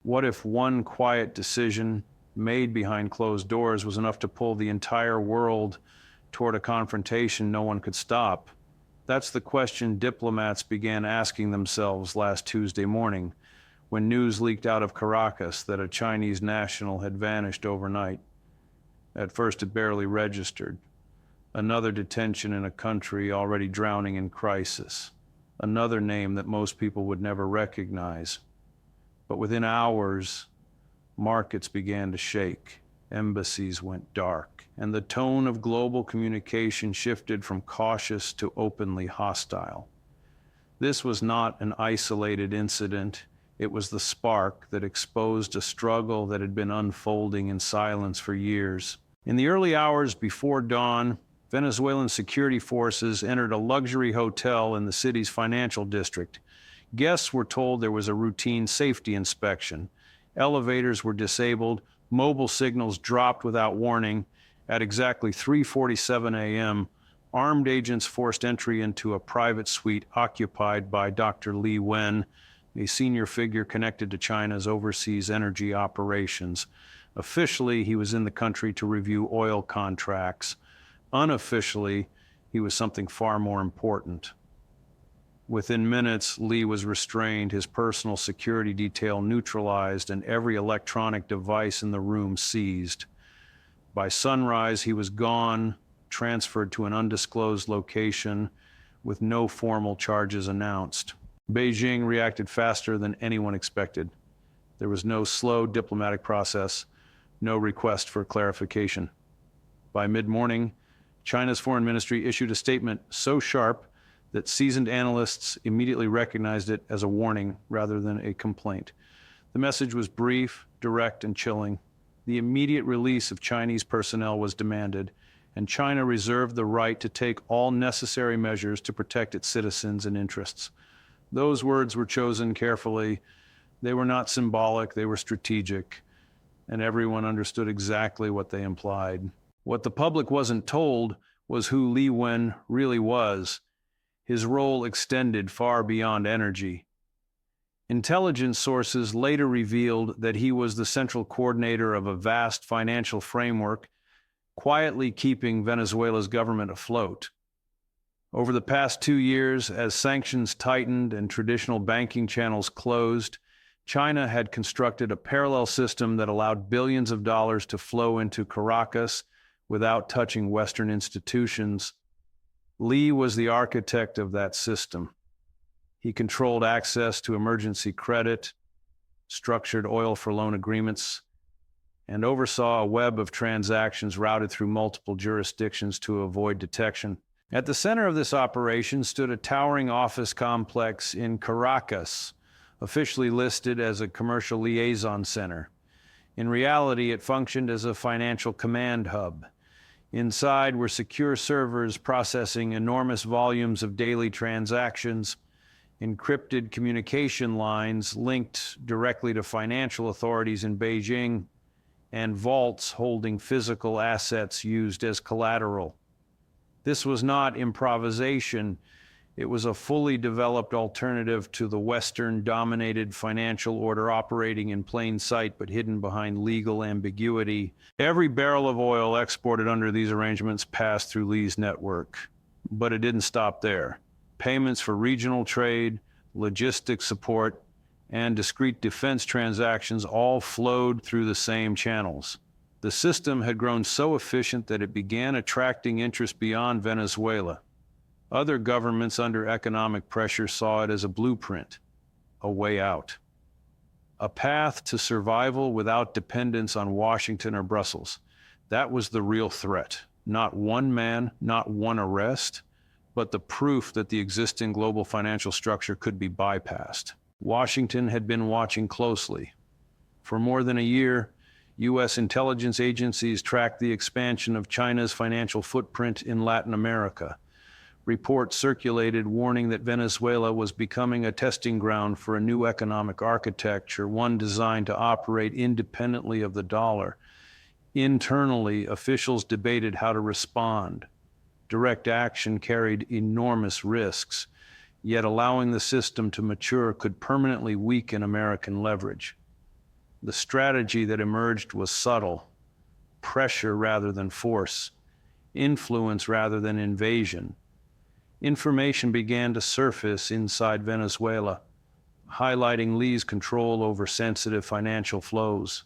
What if one quiet decision made behind closed doors was enough to pull the entire world toward a confrontation no one could stop? That's the question diplomats began asking themselves last Tuesday morning when news leaked out of Caracas that a Chinese national had vanished overnight. At first, it barely registered. Another detention in a country already drowning in crisis. Another name that most people would never recognize. But within hours, markets began to shake. Embassies went dark, and the tone of global communication shifted from cautious to openly hostile. This was not an isolated incident. It was the spark that exposed a struggle that had been unfolding in silence for years. In the early hours before dawn, Venezuelan security forces entered a luxury hotel in the city's financial district. Guests were told there was a routine safety inspection. Elevators were disabled, mobile signals dropped without warning. At exactly 3:47 a.m., armed agents forced entry into a private suite occupied by Dr. Li Wen, a senior figure connected to China's overseas energy operations. Officially, he was in the country to review oil contracts. Unofficially, he was something far more important. Within minutes, Li was restrained, his personal security detail neutralized, and every electronic device in the room seized. By sunrise, he was gone, transferred to an undisclosed location with no formal charges announced. Beijing reacted faster than anyone expected. There was no slow diplomatic process, no request for clarification. By mid-morning, China's foreign ministry issued a statement so sharp that seasoned analysts immediately recognized it as a warning rather than a complaint. The message was brief, direct, and chilling. The immediate release of Chinese personnel was demanded, and China reserved the right to take all necessary measures to protect its citizens and interests. Those words were chosen carefully. They were not symbolic, they were strategic, and everyone understood exactly what they implied. What the public wasn't told was who Li Wen really was. His role extended far beyond energy. Intelligence sources later revealed that he was the central coordinator of a vast financial framework, quietly keeping Venezuela's government afloat. Over the past 2 years, as sanctions tightened and traditional banking channels closed, China had constructed a parallel system that allowed billions of dollars to flow into Caracas without touching Western institutions. Li was the architect of that system. He controlled access to emergency credit, structured oil for loan agreements, and oversaw a web of transactions routed through multiple jurisdictions to avoid detection. At the center of this operation stood a towering office complex in Caracas, officially listed as a commercial liaison center. In reality, it functioned as a financial command hub. Inside were secure servers processing enormous volumes of daily transactions, encrypted communication lines linked directly to financial authorities in Beijing, and vaults holding physical assets used as collateral. This was not improvisation. It was a fully developed alternative to the Western-dominated financial order operating in plain sight but hidden behind legal ambiguity. Every barrel of oil exported under these arrangements passed through Li's network. But it didn't stop there. Payments for regional trade, logistics support, and discrete defense transactions all flowed through the same channels. The system had grown so efficient that it began attracting interest beyond Venezuela. Other governments under economic pressure saw it as a blueprint, a way out, a path to survival without dependence on Washington or Brussels. That was the real threat. Not one man, not one arrest, but the proof that the existing global financial structure could be bypassed. Washington had been watching closely. For more than a year, U.S. intelligence agencies tracked the expansion of China's financial footprint in Latin America. Reports circulated warning that Venezuela was becoming a testing ground for a new economic architecture, one designed to operate independently of the dollar. Internally, officials debated how to respond. Direct action carried enormous risks, yet allowing the system to mature could permanently weaken American leverage. The strategy that emerged was subtle: pressure rather than force, influence rather than invasion. Information began to surface inside Venezuela, highlighting Lee's control over sensitive financial flows.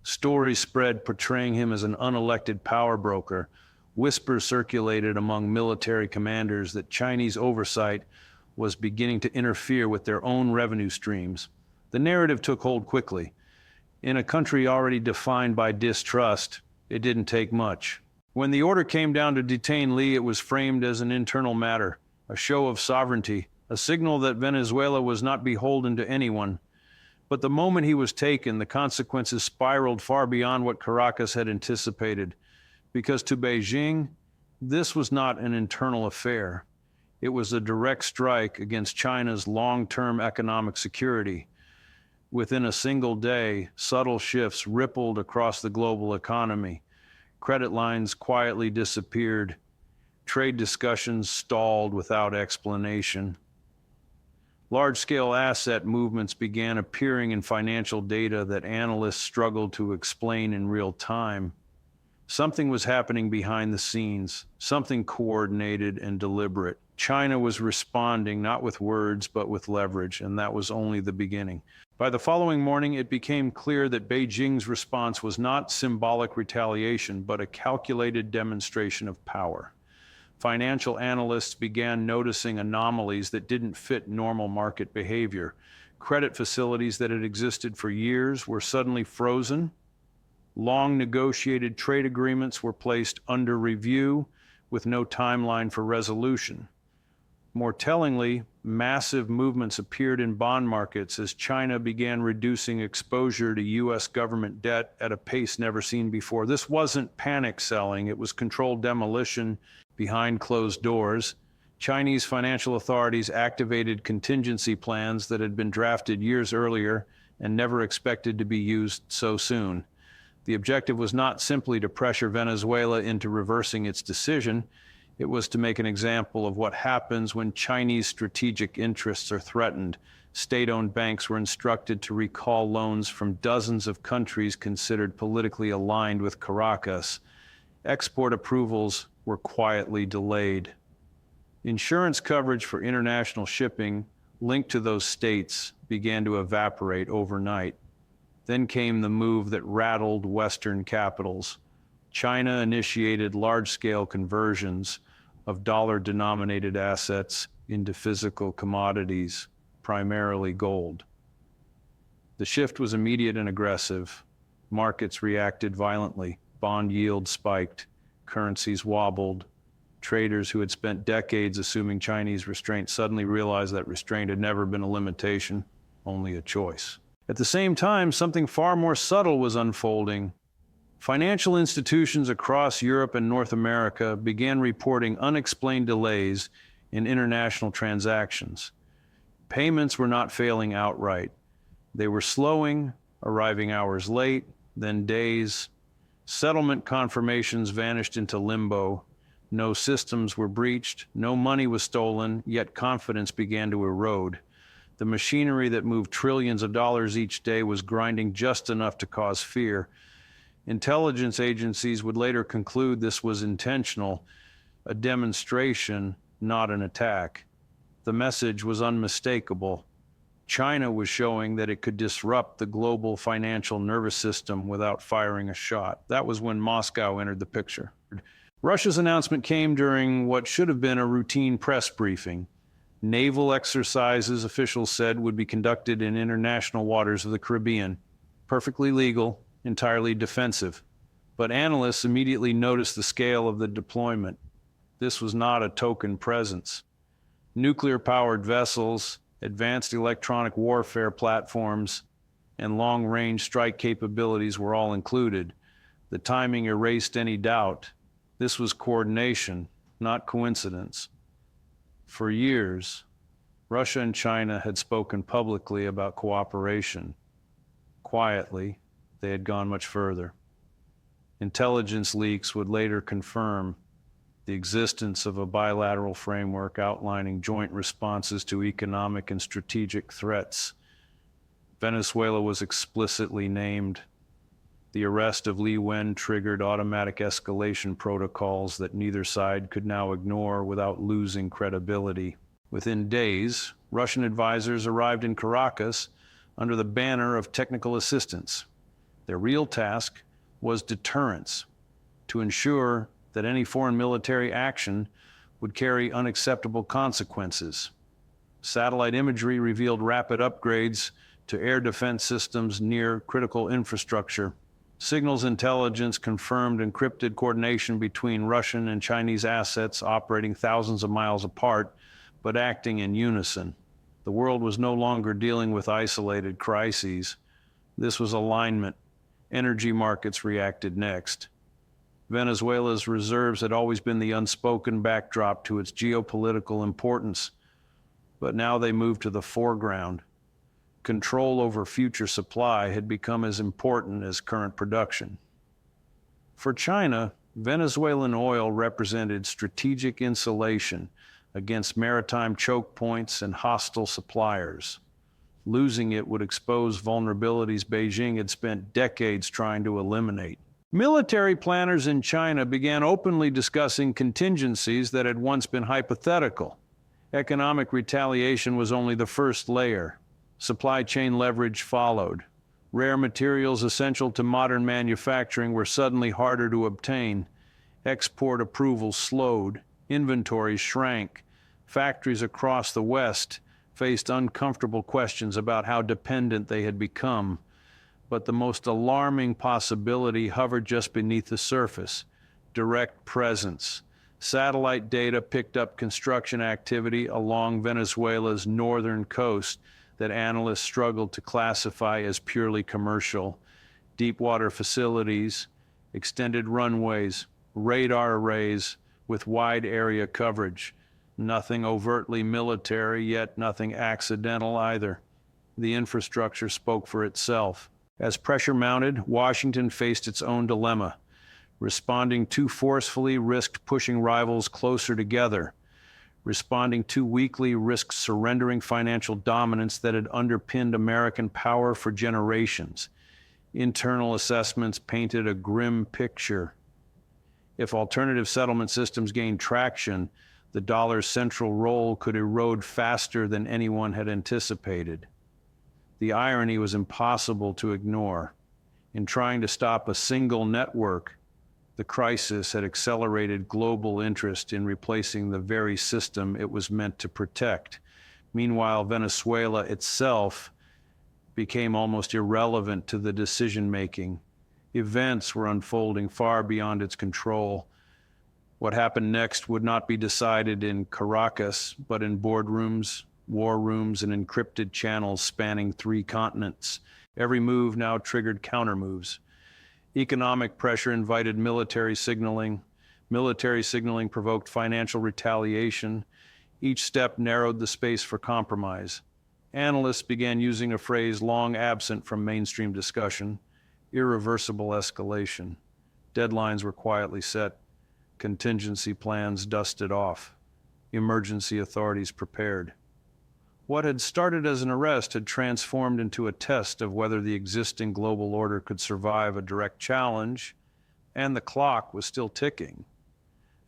Stories spread portraying him as an unelected power broker. Whispers circulated among military commanders that Chinese oversight was beginning to interfere with their own revenue streams. The narrative took hold quickly. In a country already defined by distrust, it didn't take much. When the order came down to detain Lee, it was framed as an internal matter, a show of sovereignty, a signal that Venezuela was not beholden to anyone. But the moment he was taken, the consequences spiraled far beyond what Caracas had anticipated, because to Beijing, this was not an internal affair. It was a direct strike against China's long-term economic security. Within a single day, subtle shifts rippled across the global economy. Credit lines quietly disappeared. Trade discussions stalled without explanation. Large-scale asset movements began appearing in financial data that analysts struggled to explain in real time. Something was happening behind the scenes, something coordinated and deliberate. China was responding not with words but with leverage, and that was only the beginning. By the following morning, it became clear that Beijing's response was not symbolic retaliation, but a calculated demonstration of power. Financial analysts began noticing anomalies that didn't fit normal market behavior. Credit facilities that had existed for years were suddenly frozen. Long negotiated trade agreements were placed under review with no timeline for resolution. More tellingly, massive movements appeared in bond markets as China began reducing exposure to U.S. government debt at a pace never seen before. This wasn't panic selling, it was controlled demolition behind closed doors. Chinese financial authorities activated contingency plans that had been drafted years earlier and never expected to be used so soon. The objective was not simply to pressure Venezuela into reversing its decision. It was to make an example of what happens when Chinese strategic interests are threatened. State-owned banks were instructed to recall loans from dozens of countries considered politically aligned with Caracas. Export approvals were quietly delayed. Insurance coverage for international shipping linked to those states began to evaporate overnight. Then came the move that rattled Western capitals. China initiated large-scale conversions of dollar-denominated assets into physical commodities, primarily gold. The shift was immediate and aggressive. Markets reacted violently. Bond yields spiked. Currencies wobbled. Traders who had spent decades assuming Chinese restraint suddenly realized that restraint had never been a limitation, only a choice. At the same time, something far more subtle was unfolding. Financial institutions across Europe and North America began reporting unexplained delays in international transactions. Payments were not failing outright. They were slowing, arriving hours late, then days. Settlement confirmations vanished into limbo. No systems were breached, no money was stolen, yet confidence began to erode. The machinery that moved trillions of dollars each day was grinding just enough to cause fear. Intelligence agencies would later conclude this was intentional, a demonstration, not an attack. The message was unmistakable. China was showing that it could disrupt the global financial nervous system without firing a shot. That was when Moscow entered the picture. Russia's announcement came during what should have been a routine press briefing. Naval exercises, officials said, would be conducted in international waters of the Caribbean. Perfectly legal, entirely defensive. But analysts immediately noticed the scale of the deployment. This was not a token presence. Nuclear-powered vessels, advanced electronic warfare platforms, and long-range strike capabilities were all included. The timing erased any doubt. This was coordination, not coincidence. For years, Russia and China had spoken publicly about cooperation. Quietly, they had gone much further. Intelligence leaks would later confirm the existence of a bilateral framework outlining joint responses to economic and strategic threats. Venezuela was explicitly named. The arrest of Li Wen triggered automatic escalation protocols that neither side could now ignore without losing credibility. Within days, Russian advisors arrived in Caracas under the banner of technical assistance. Their real task was deterrence, to ensure that any foreign military action would carry unacceptable consequences. Satellite imagery revealed rapid upgrades to air defense systems near critical infrastructure. Signals intelligence confirmed encrypted coordination between Russian and Chinese assets operating thousands of miles apart, but acting in unison. The world was no longer dealing with isolated crises. This was alignment. Energy markets reacted next. Venezuela's reserves had always been the unspoken backdrop to its geopolitical importance, but now they moved to the foreground. Control over future supply had become as important as current production. For China, Venezuelan oil represented strategic insulation against maritime choke points and hostile suppliers. Losing it would expose vulnerabilities Beijing had spent decades trying to eliminate. Military planners in China began openly discussing contingencies that had once been hypothetical. Economic retaliation was only the first layer. Supply chain leverage followed. Rare materials essential to modern manufacturing were suddenly harder to obtain. Export approvals slowed. Inventories shrank. Factories across the West faced uncomfortable questions about how dependent they had become. But the most alarming possibility hovered just beneath the surface: direct presence. Satellite data picked up construction activity along Venezuela's northern coast that analysts struggled to classify as purely commercial. Deepwater facilities, extended runways, radar arrays with wide area coverage. Nothing overtly military, yet nothing accidental either. The infrastructure spoke for itself. As pressure mounted, Washington faced its own dilemma. Responding too forcefully risked pushing rivals closer together. Responding too weakly risked surrendering financial dominance that had underpinned American power for generations. Internal assessments painted a grim picture. If alternative settlement systems gained traction, the dollar's central role could erode faster than anyone had anticipated. The irony was impossible to ignore. In trying to stop a single network, the crisis had accelerated global interest in replacing the very system it was meant to protect. Meanwhile, Venezuela itself became almost irrelevant to the decision-making. Events were unfolding far beyond its control. What happened next would not be decided in Caracas, but in boardrooms, war rooms, and encrypted channels spanning 3 continents. Every move now triggered countermoves. Economic pressure invited military signaling. Military signaling provoked financial retaliation. Each step narrowed the space for compromise. Analysts began using a phrase long absent from mainstream discussion: irreversible escalation. Deadlines were quietly set. Contingency plans dusted off. Emergency authorities prepared. What had started as an arrest had transformed into a test of whether the existing global order could survive a direct challenge, and the clock was still ticking.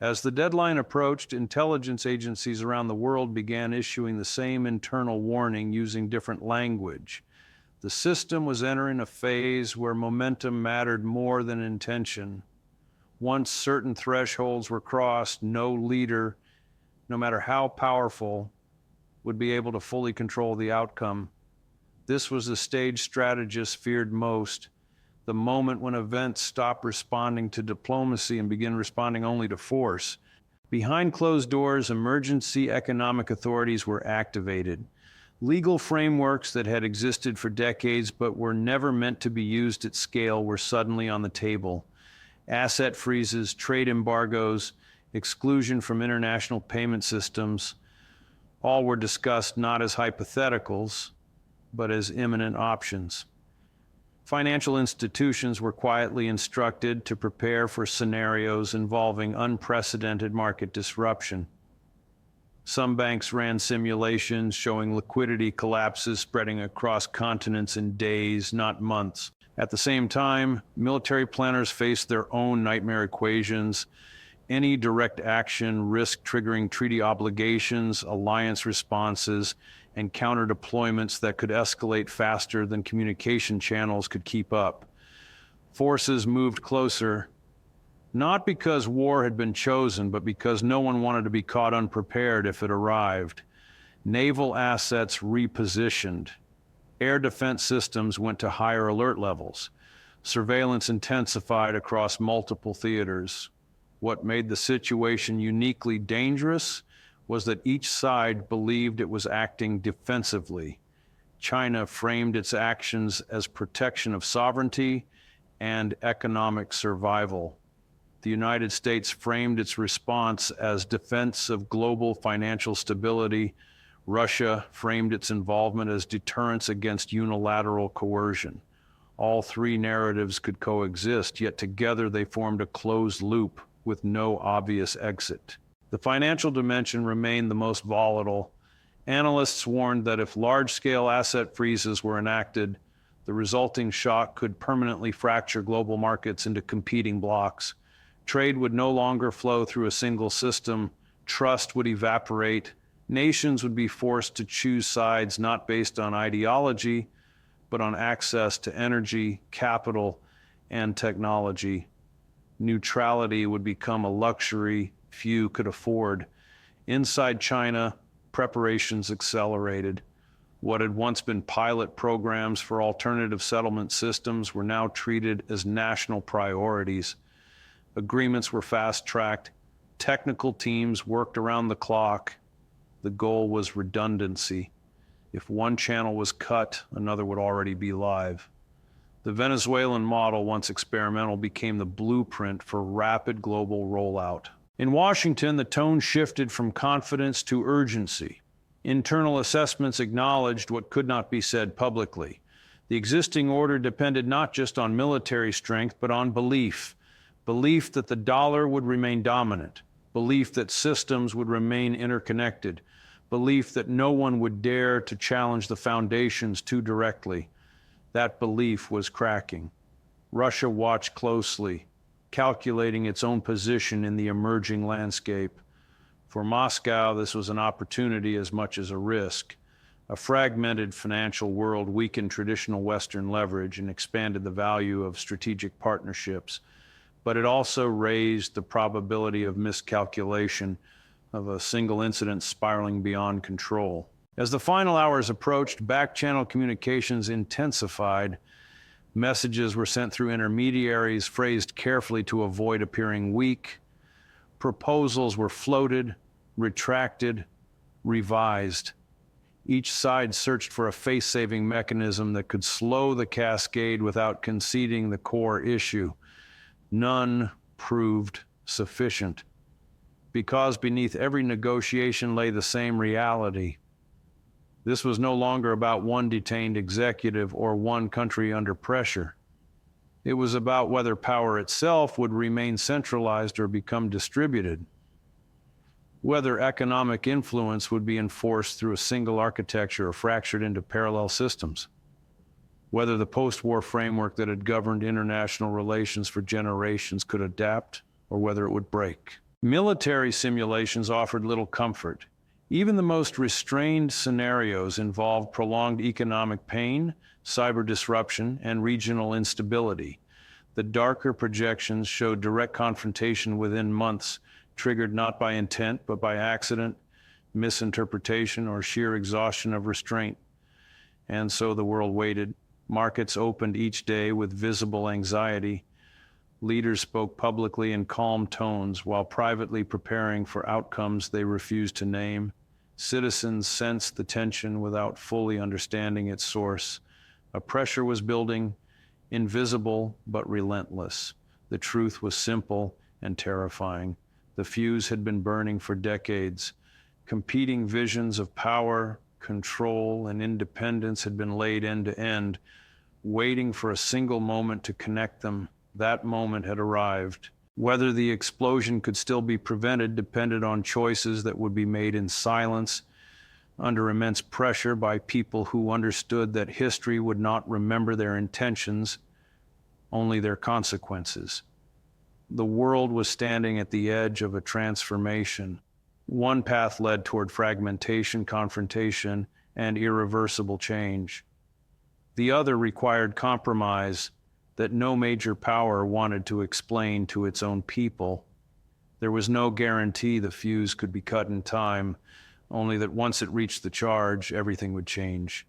As the deadline approached, intelligence agencies around the world began issuing the same internal warning using different language. The system was entering a phase where momentum mattered more than intention. Once certain thresholds were crossed, no leader, no matter how powerful, would be able to fully control the outcome. This was the stage strategists feared most, the moment when events stop responding to diplomacy and begin responding only to force. Behind closed doors, emergency economic authorities were activated. Legal frameworks that had existed for decades but were never meant to be used at scale were suddenly on the table. Asset freezes, trade embargoes, exclusion from international payment systems, all were discussed not as hypotheticals, but as imminent options. Financial institutions were quietly instructed to prepare for scenarios involving unprecedented market disruption. Some banks ran simulations showing liquidity collapses spreading across continents in days, not months. At the same time, military planners faced their own nightmare equations. Any direct action risked triggering treaty obligations, alliance responses, and counter deployments that could escalate faster than communication channels could keep up. Forces moved closer, not because war had been chosen, but because no one wanted to be caught unprepared if it arrived. Naval assets repositioned. Air defense systems went to higher alert levels. Surveillance intensified across multiple theaters. What made the situation uniquely dangerous was that each side believed it was acting defensively. China framed its actions as protection of sovereignty and economic survival. The United States framed its response as defense of global financial stability. Russia framed its involvement as deterrence against unilateral coercion. All three narratives could coexist, yet together they formed a closed loop with no obvious exit. The financial dimension remained the most volatile. Analysts warned that if large-scale asset freezes were enacted, the resulting shock could permanently fracture global markets into competing blocks. Trade would no longer flow through a single system. Trust would evaporate. Nations would be forced to choose sides not based on ideology, but on access to energy, capital, and technology. Neutrality would become a luxury few could afford. Inside China, preparations accelerated. What had once been pilot programs for alternative settlement systems were now treated as national priorities. Agreements were fast-tracked. Technical teams worked around the clock. The goal was redundancy. If one channel was cut, another would already be live. The Venezuelan model, once experimental, became the blueprint for rapid global rollout. In Washington, the tone shifted from confidence to urgency. Internal assessments acknowledged what could not be said publicly. The existing order depended not just on military strength, but on belief. Belief that the dollar would remain dominant. Belief that systems would remain interconnected. Belief that no one would dare to challenge the foundations too directly. That belief was cracking. Russia watched closely, calculating its own position in the emerging landscape. For Moscow, this was an opportunity as much as a risk. A fragmented financial world weakened traditional Western leverage and expanded the value of strategic partnerships, but it also raised the probability of miscalculation, of a single incident spiraling beyond control. As the final hours approached, back-channel communications intensified. Messages were sent through intermediaries, phrased carefully to avoid appearing weak. Proposals were floated, retracted, revised. Each side searched for a face-saving mechanism that could slow the cascade without conceding the core issue. None proved sufficient, because beneath every negotiation lay the same reality. This was no longer about one detained executive or one country under pressure. It was about whether power itself would remain centralized or become distributed, whether economic influence would be enforced through a single architecture or fractured into parallel systems, whether the post-war framework that had governed international relations for generations could adapt or whether it would break. Military simulations offered little comfort. Even the most restrained scenarios involved prolonged economic pain, cyber disruption, and regional instability. The darker projections showed direct confrontation within months, triggered not by intent, but by accident, misinterpretation, or sheer exhaustion of restraint. And so the world waited. Markets opened each day with visible anxiety. Leaders spoke publicly in calm tones while privately preparing for outcomes they refused to name. Citizens sensed the tension without fully understanding its source. A pressure was building, invisible but relentless. The truth was simple and terrifying. The fuse had been burning for decades. Competing visions of power, control, and independence had been laid end to end, waiting for a single moment to connect them. That moment had arrived. Whether the explosion could still be prevented depended on choices that would be made in silence, under immense pressure by people who understood that history would not remember their intentions, only their consequences. The world was standing at the edge of a transformation. One path led toward fragmentation, confrontation, and irreversible change. The other required compromise that no major power wanted to explain to its own people. There was no guarantee the fuse could be cut in time, only that once it reached the charge, everything would change.